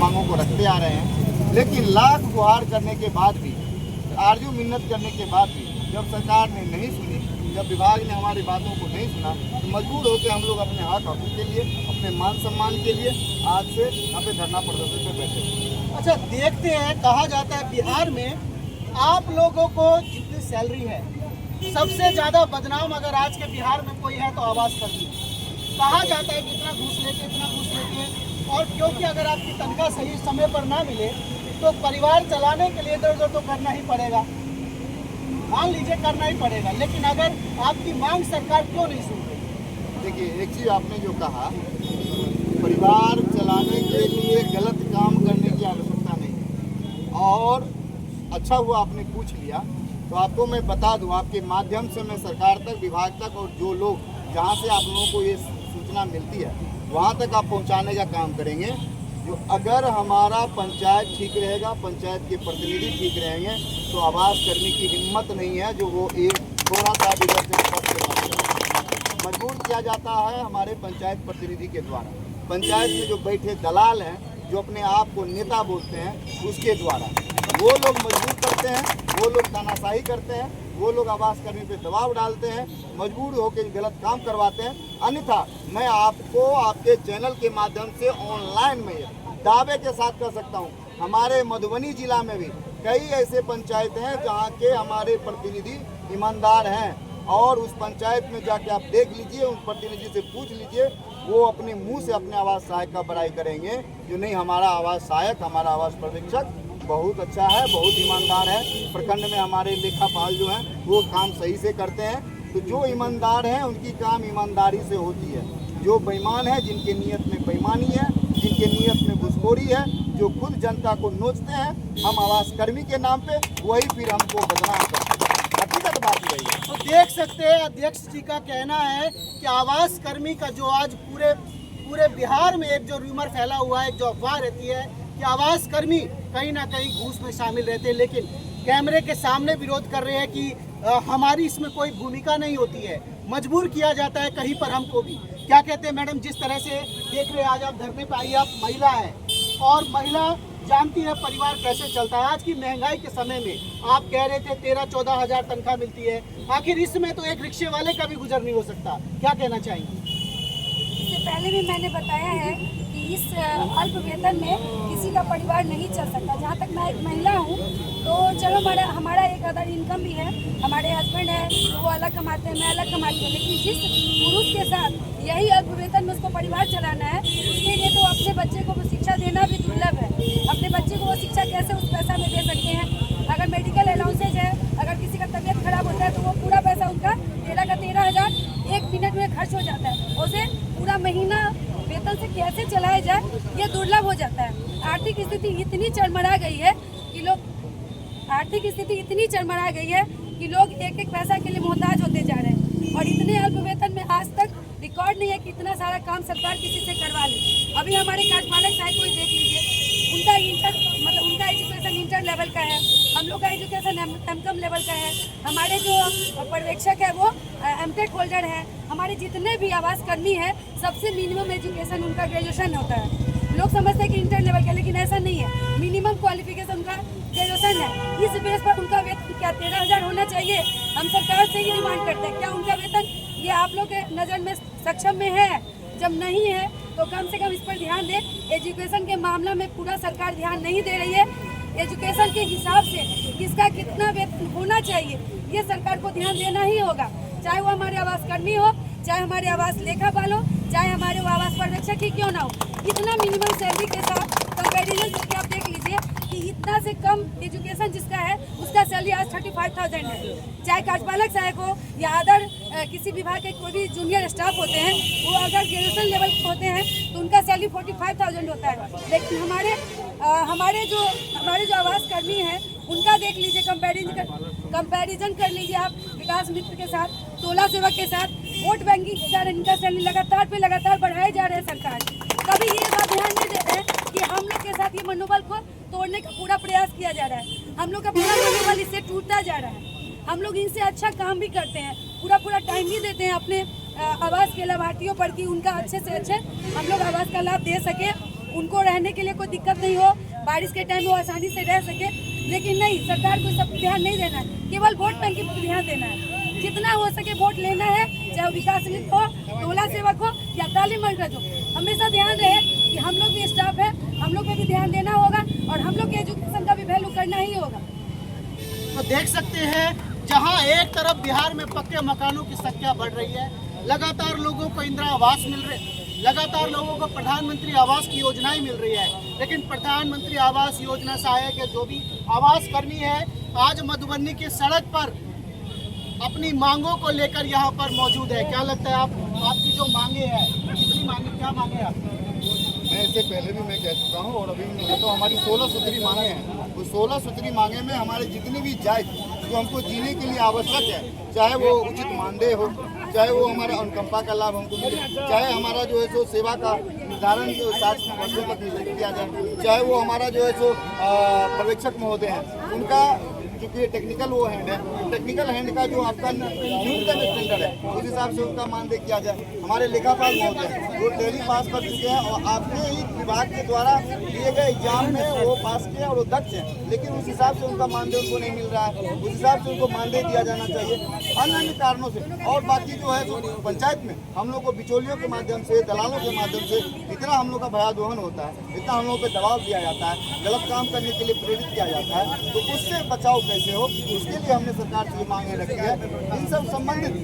मांगों को रखते आ रहे हैं। लेकिन लाख गुहार करने के बाद भी, आरजू मिन्नत करने के बाद भी जब सरकार ने नहीं सुनी, जब विभाग ने हमारी बातों को नहीं सुना, तो मजबूर होकर हम लोग अपने हक हकूक़ के लिए, अपने मान सम्मान के लिए आज से यहाँ पे धरना प्रदर्शन पे बैठे। अच्छा, देखते हैं, कहा जाता है बिहार में आप लोगों को जितनी सैलरी है, सबसे ज़्यादा बदनाम अगर आज के बिहार में कोई है तो आवास कर्मी। कहा जाता है कि इतना घूस लेते हैं, और क्योंकि अगर आपकी तनख्वाह सही समय पर ना मिले तो परिवार चलाने के लिए इधर उधर तो करना ही पड़ेगा, मान लीजिए करना ही पड़ेगा। लेकिन अगर आपकी मांग सरकार क्यों नहीं सुन रही? देखिए, एक चीज़ आपने जो कहा, परिवार चलाने के लिए गलत काम करने की आवश्यकता नहीं है, और अच्छा हुआ आपने पूछ लिया। तो आपको मैं बता दूं, आपके माध्यम से मैं सरकार तक, विभाग तक, और जो लोग जहां से आप लोगों को ये सूचना मिलती है वहां तक आप पहुंचाने का काम करेंगे। जो अगर हमारा पंचायत ठीक रहेगा, पंचायत के प्रतिनिधि ठीक रहेंगे, तो आवास कर्मी की हिम्मत नहीं है जो वो एक थोड़ा सा इधर से पद के बाद मजबूर किया जाता है हमारे पंचायत प्रतिनिधि के द्वारा। पंचायत में जो बैठे दलाल हैं, जो अपने आप को नेता बोलते हैं, उसके द्वारा वो लोग मजबूर करते हैं, वो लोग तानाशाही करते हैं, वो लोग आवास कर्मी पे दबाव डालते हैं, मजबूर होकर गलत काम करवाते हैं। अन्यथा मैं आपको आपके चैनल के माध्यम से ऑनलाइन में दावे के साथ कर सकता हूं, हमारे मधुबनी जिला में भी कई ऐसे पंचायत हैं जहां के हमारे प्रतिनिधि ईमानदार हैं, और उस पंचायत में जाके आप देख लीजिए, उस प्रतिनिधि से पूछ लीजिए, वो अपने मुंह से अपने आवास सहायक का बड़ाई करेंगे जो नहीं, हमारा आवास सहायक, हमारा आवास पर्यवेक्षक बहुत अच्छा है, बहुत ईमानदार है। प्रखंड में हमारे लेखापाल जो हैं वो काम सही से करते हैं। तो जो ईमानदार हैं उनकी काम ईमानदारी से होती है। जो बेईमान है, जिनके नीयत में बेईमानी है, जिनके नीयत में घुसखोरी है, जो खुद जनता को नोचते हैं हम आवास कर्मी के नाम पे, वही फिर हमको बदनाम करते हैं। हकीकत बात यही है। तो देख सकते हैं, अध्यक्ष जी का कहना है कि आवास कर्मी का जो आज पूरे बिहार में एक जो रूमर फैला हुआ है, जो अफवाह रहती है कि आवास कर्मी कहीं ना कहीं घूस में शामिल रहते हैं, लेकिन कैमरे के सामने विरोध कर रहे हैं कि हमारी इसमें कोई भूमिका नहीं होती है, मजबूर किया जाता है कहीं पर हमको भी। क्या कहते हैं मैडम, जिस तरह से देख रहे हैं आज आप धरने पे आई, आप महिला है और महिला जानती है परिवार कैसे चलता है। आज की महंगाई के समय में आप कह रहे थे 13-14 हज़ार तनख्वाह मिलती है, आखिर इसमें तो एक रिक्शे वाले का भी गुजर नहीं हो सकता। क्या कहना चाहेंगे? इससे पहले भी मैंने बताया है कि इस अल्प वेतन में किसी का परिवार नहीं चल सकता। जहाँ तक मैं एक महिला हूँ तो चलो हमारा एक अदर इनकम भी है, हमारे हस्बैंड है वो अलग कमाते हैं, मैं अलग कमाती हूँ, लेकिन जिस पुरुष के साथ यही अल्प वेतन में उसको परिवार चलाना है, उसके लिए तो अपने बच्चे को शिक्षा देना भी दुर्लभ है। अपने बच्चे को वो शिक्षा कैसे उस पैसा में दे सकते हैं? अगर मेडिकल अलाउंसेज है, अगर किसी का तबीयत खराब होता है तो वो पूरा पैसा उनका 13,000 एक मिनट में खर्च हो जाता है, उसे पूरा महीना वेतन से कैसे चलाया जाए ये दुर्लभ हो जाता है। आर्थिक स्थिति इतनी चरमरा गई है कि लोग एक एक पैसा के लिए मोहताज होते जा रहे हैं, और इतने अल्प वेतन में आज तक रिकॉर्ड नहीं है कि इतना सारा काम सरकार किसी से करवा ले। अभी हमारे कार्यपालक साहब को ही देख लीजिए, उनका एजुकेशन इंटर लेवल का है, हम लोग का एजुकेशन एमकॉम लेवल का है, हमारे जो पर्यवेक्षक है वो एमटेक होल्डर है, हमारे जितने भी आवास कर्मी है सबसे मिनिमम एजुकेशन उनका ग्रेजुएशन होता है। लोग समझते हैं कि इंटर लेवल का, लेकिन ऐसा नहीं है, मिनिमम क्वालिफिकेशन उनका ग्रेजुएशन है। इस बेस पर उनका वेतन क्या 13,000 होना चाहिए? हम सरकार से ही डिमांड करते हैं, क्या उनका वेतन ये आप लोग के नज़र में सक्षम में है? जब नहीं है तो कम से कम इस पर ध्यान दें। एजुकेशन के मामला में पूरा सरकार ध्यान नहीं दे रही है। एजुकेशन के हिसाब से किसका कितना वेतन होना चाहिए ये सरकार को ध्यान देना ही होगा, चाहे वो हमारे आवास कर्मी हो, चाहे हमारे आवास लेखापाल हो, चाहे हमारे वो आवास पर्यवेक्षक ही क्यों ना हो। इतना मिनिमम सैलरी के साथ कंपेरिजन करके आप देख लीजिए कि इतना से कम एजुकेशन जिसका है उसका सैलरी आज 35,000 है। चाहे कार्यपालक सहायक हो या अदर किसी विभाग के कोई भी जूनियर स्टाफ होते हैं, वो अगर ग्रेजुएशन लेवल के होते हैं तो उनका सैलरी 45,000 होता है। लेकिन हमारे जो आवास कर्मी हैं उनका देख लीजिए, कंपैरिजन कर लीजिए आप विकास मित्र के साथ, टोला सेवक के साथ। वोट बैंकिंग के कारण इनका सैलरी लगातार बढ़ाए जा रहे हैं सरकार। कभी ये बात ध्यान नहीं दे रहे हैं कि हम लोग के साथ ये मनोबल को तोड़ने का पूरा प्रयास किया जा रहा है। हम लोग का पूरा मनोबल इससे टूटता जा रहा है। हम लोग इनसे अच्छा काम भी करते हैं, पूरा टाइम भी देते हैं अपने आवास के लाभार्थियों पर कि उनका अच्छे से अच्छे हम लोग आवास का लाभ दे सके। उनको रहने के लिए कोई दिक्कत नहीं हो, बारिश के टाइम में वो आसानी से रह सके। लेकिन नहीं, सरकार को सब ध्यान नहीं देना है, केवल वोट बैंक पर ध्यान देना है। जितना हो सके वोट लेना है, चाहे वो विकास मित्र हो, टोला सेवक हो या तालीम मरकज हो। हमेशा ध्यान रहे कि हम लोग भी स्टाफ है, हम लोग पे भी ध्यान देना होगा और हम लोग के एजुकेशन का भी वैल्यू करना ही होगा। तो देख सकते हैं जहां एक तरफ बिहार में पक्के मकानों की संख्या बढ़ रही है, लगातार लोगों को इंदिरा आवास मिल रहे, लगातार लोगों को प्रधानमंत्री आवास की योजनाएं मिल रही है, लेकिन प्रधानमंत्री आवास योजना सहायक के जो भी आवास कर्मी है आज मधुबनी की सड़क पर अपनी मांगों को लेकर यहाँ पर मौजूद है। क्या लगता है आपकी जो मांगे हैं, कितनी मांगे, क्या मांगे आप? मैं इससे पहले भी मैं कह चुका हूँ और अभी मैं कहता हूँ, हमारी 16 सूत्री मांगे हैं। वो 16 सूत्री मांगे में हमारे जितनी भी जायज जो हमको जीने के लिए आवश्यक है, चाहे वो उचित मानदेय हो, चाहे वो हमारा अनुकंपा का लाभ हमको मिले, चाहे हमारा जो है सो सेवा का निर्धारण जो 60 वर्षों तक किया जाए, चाहे वो हमारा जो है सो पर्यवेक्षक महोदय हैं उनका क्योंकि टेक्निकल वो हैंड है, टेक्निकल हैंड का जो आपका न्यूनतम स्टैंडर्ड है उस हिसाब से उनका मानदेय किया जाए। हमारे लेखापाल महोदय वो टेली पास कर चुके हैं और आपके ही विभाग के द्वारा दिए गए एग्जाम में वो पास किए और वो दक्ष हैं, लेकिन उस हिसाब से उनका मानदेय उनको नहीं मिल रहा है। उस हिसाब से उनको मानदेय दिया जाना चाहिए। अन्य अन्य कारणों से और बाकी जो है तो पंचायत में हम लोग को बिचौलियों के माध्यम से, दलालों के माध्यम से इतना हम लोग का भयादोहन होता है, इतना हम लोग पे दबाव दिया जाता है, गलत काम करने के लिए प्रेरित किया जाता है। तो उससे बचाव कैसे हो, उसके लिए हमने सरकार से मांगे रखी है। इन सब संबंधित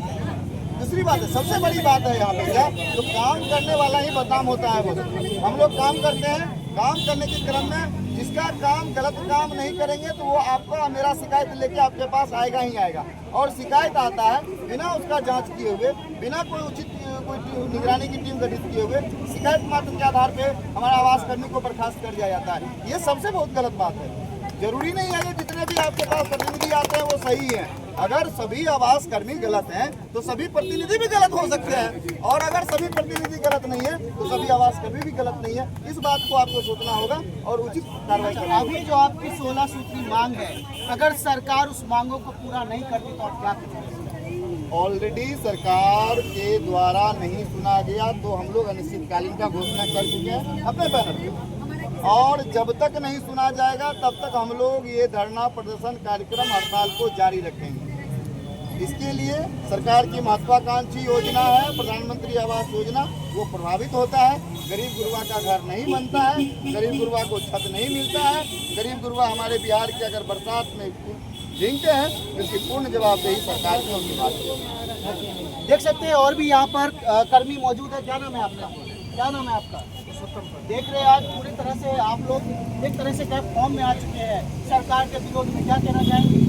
दूसरी बात है, सबसे बड़ी बात है यहाँ पे क्या, तो काम करने वाला ही बदनाम होता है। बस हम लोग काम करते हैं, काम करने के क्रम में जिसका काम गलत काम नहीं करेंगे तो वो आपका मेरा शिकायत लेके आपके पास आएगा ही आएगा। और शिकायत आता है बिना उसका जांच किए हुए, बिना कोई उचित कोई निगरानी की टीम गठित किए हुए, शिकायत मात्र के आधार पे हमारा आवास कर्मी को बर्खास्त कर दिया जाता है। ये सबसे बहुत गलत बात है। जरूरी नहीं है कि जितने भी आपके पास प्रतिनिधि आते हैं वो सही हैं। अगर सभी आवास कर्मी गलत हैं तो सभी प्रतिनिधि भी गलत हो सकते हैं, और अगर सभी प्रतिनिधि गलत नहीं है तो सभी आवास कर्मी भी गलत नहीं है। इस बात को आपको सोचना होगा और उचित कार्रवाई करना होगा। अभी जो आपकी 16 सूत्री मांग है, अगर सरकार उस मांगों को पूरा नहीं करती तो आप क्या करेंगे? ऑलरेडी सरकार के द्वारा नहीं सुना गया तो हम लोग अनिश्चितकालीन का घोषणा कर चुके हैं अपने बैनर पे, और जब तक नहीं सुना जाएगा तब तक हम लोग ये धरना प्रदर्शन कार्यक्रम हड़ताल को जारी रखेंगे। इसके लिए सरकार की महत्वाकांक्षी योजना है प्रधानमंत्री आवास योजना, वो प्रभावित होता है। गरीब गुरबा का घर नहीं बनता है, गरीब गुरबा को छत नहीं मिलता है। गरीब गुरबा हमारे बिहार के अगर बरसात में भीगते हैं तो इसकी पूर्ण जवाबदेही सरकार की उनकी बात है। देख सकते हैं और भी यहाँ पर कर्मी मौजूद है। क्या नाम है आपका? क्या नाम है आपका? देख रहे हैं आज पूरी तरह से आप लोग एक तरह से क्या फॉर्म में आ चुके हैं सरकार के विरोध में, क्या कहना चाहेंगे?